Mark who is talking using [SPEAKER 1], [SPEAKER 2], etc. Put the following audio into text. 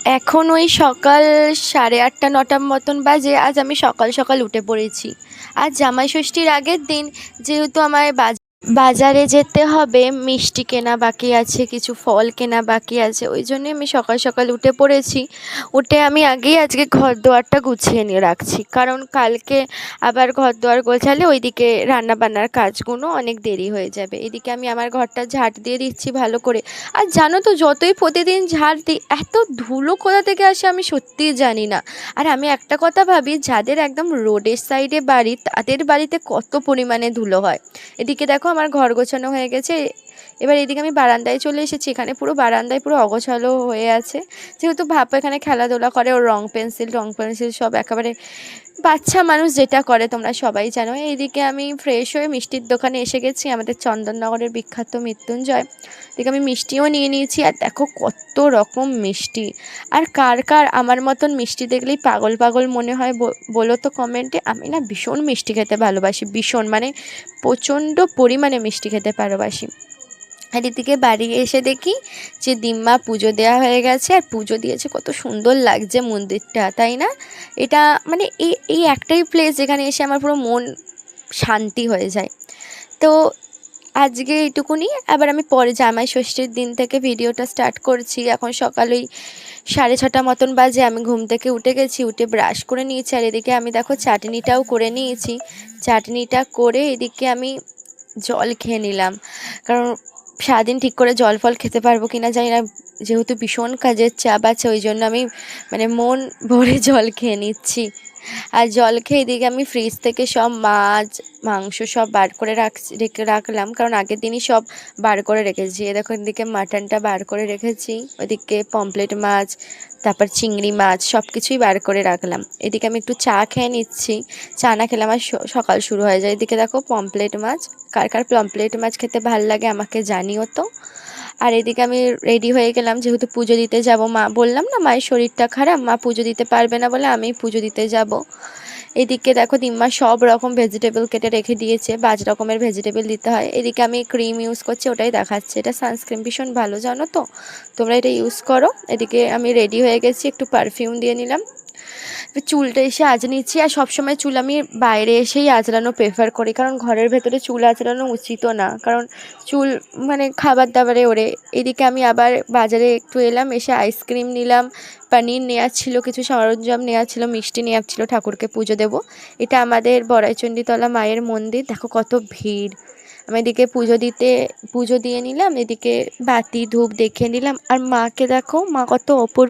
[SPEAKER 1] এখন ওই সকাল 8:30-9টার মতন বাজে। আজ আমি সকাল সকাল উঠে পড়েছি। আজ জামাই ষষ্ঠীর আগের দিন, যেহেতু আমায় বাজারে যেতে হবে, মিষ্টি কেনা বাকি আছে, কিছু ফল কেনা বাকি আছে, ওই জন্যে আমি সকাল সকাল উঠে পড়েছি। উঠে আমি আগেই আজকে ঘর দুয়ারটা গুছিয়ে নিয়ে রাখছি, কারণ কালকে আবার ঘর দুয়ার গোছালে ওইদিকে রান্নাবান্নার কাজগুলো অনেক দেরি হয়ে যাবে। এদিকে আমি আমার ঘরটা ঝাঁট দিয়ে দিচ্ছি ভালো করে। আর জানো তো, যতই প্রতিদিন ঝাড় দিই, এত ধুলো কোথা থেকে আসে আমি সত্যিই জানি না। আর আমি একটা কথা ভাবি, যাদের একদম রোডের সাইডে বাড়ি, তাদের বাড়িতে কত পরিমাণে ধুলো হয়। এদিকে দেখো আমার ঘর গোছানো হয়ে গেছে। এবার এদিকে আমি বারান্দায় চলে এসেছি। এখানে পুরো বারান্দায় পুরো অগোছালো হয়ে আছে, যেহেতু ভাপ্পা এখানে খেলাধুলা করে, ওর রং পেন্সিল সব একেবারে বাচ্চা মানুষ যেটা করে তোমরা সবাই জানো। এইদিকে আমি ফ্রেশ হয়ে মিষ্টির দোকানে এসে গেছি, আমাদের চন্দননগরের বিখ্যাত মৃত্যুঞ্জয়। এদিকে আমি মিষ্টিও নিয়ে নিয়েছি। আর দেখো কত রকম মিষ্টি। আর কার কার আমার মতন মিষ্টি দেখলেই পাগল পাগল মনে হয় বলো তো কমেন্টে। আমি না ভীষণ মিষ্টি খেতে ভালোবাসি, ভীষণ, মানে প্রচণ্ড পরিমাণে মিষ্টি খেতে ভালোবাসি। আর এদিকে বাড়ি এসে দেখি যে দিম্মা পুজো দেওয়া হয়ে গেছে, আর পুজো দিয়েছে, কত সুন্দর লাগছে মন্দিরটা, তাই না? এটা মানে এই এই একটাই প্লেস যেখানে এসে আমার পুরো মন শান্তি হয়ে যায়। তো আজকে এইটুকুনি। আবার আমি পরে জামাই ষষ্ঠীর দিন থেকে ভিডিওটা স্টার্ট করছি। এখন সকাল ওই 6:30 মতন বাজে। আমি ঘুম থেকে উঠে গেছি, উঠে ব্রাশ করে নিয়েছি। আর এদিকে আমি দেখো চাটনিটাও করে নিয়েছি। চাটনিটা করে এদিকে আমি জল খেয়ে নিলাম, কারণ সারাদিন ঠিক করে জল ফল খেতে পারবো কিনা জানি না, যেহেতু ভীষণ কাজের চাপ আছে, ওই জন্য আমি মানে মন ভরে জল খেয়ে নিচ্ছি। আর জল খেয়ে এদিকে আমি ফ্রিজ থেকে সব মাছ মাংস সব বার করে রাখলাম, কারণ আগের দিনই সব বার করে রেখেছি। এ দেখো, এদিকে মাটনটা বার করে রেখেছি, ওইদিকে পমফ্রেট মাছ, তারপর চিংড়ি মাছ, সব কিছুই বার করে রাখলাম। এদিকে আমি একটু চা খেয়ে নিচ্ছি। চা না খেলে আমার সকাল শুরু হয়ে যায়। এদিকে দেখো পমফ্রেট মাছ, কার কার পমফ্রেট মাছ খেতে ভালো লাগে আমাকে জানিও তো। আর এদিকে আমি রেডি হয়ে গেলাম, যেহেতু পুজো দিতে যাব। মা, বললাম না মায়ের শরীরটা খারাপ, মা পুজো দিতে পারবে না বলে আমি পুজো দিতে যাব। এদিকে দেখো দিম্মা সব রকম ভেজিটেবল কেটে রেখে দিয়েছে, 5 রকমের ভেজিটেবল দিতে হয়। এদিকে আমি ক্রিম ইউজ করছি, ওটাই দেখাচ্ছে। এটা সানস্ক্রিন, ভীষণ ভালো, জানো তো, তোমরা এটা ইউজ করো। এদিকে আমি রেডি হয়ে গেছি, একটু পারফিউম দিয়ে নিলাম। চুলটা এসে আঁচড়ে নিচ্ছি। আর সবসময় চুল আমি বাইরে এসেই আঁচড়ানো প্রেফার করি, কারণ ঘরের ভেতরে চুল আঁচড়ানো উচিতও না, কারণ চুল মানে খাবার দাবারে ওড়ে। এদিকে আমি আবার বাজারে একটু এলাম, এসে আইসক্রিম নিলাম, পনির নেওয়ার ছিল, কিছু সরঞ্জাম নেওয়ার ছিল, মিষ্টি নেওয়ার ছিল, ঠাকুরকে পুজো দেব। এটা আমাদের বড়াইচণ্ডীতলা মায়ের মন্দির, দেখো কত ভিড়। আমি এদিকে পুজো দিয়ে নিলাম, এদিকে বাতি ধূপ দেখে নিলাম। আর মাকে দেখো, মা কত অপূর্ব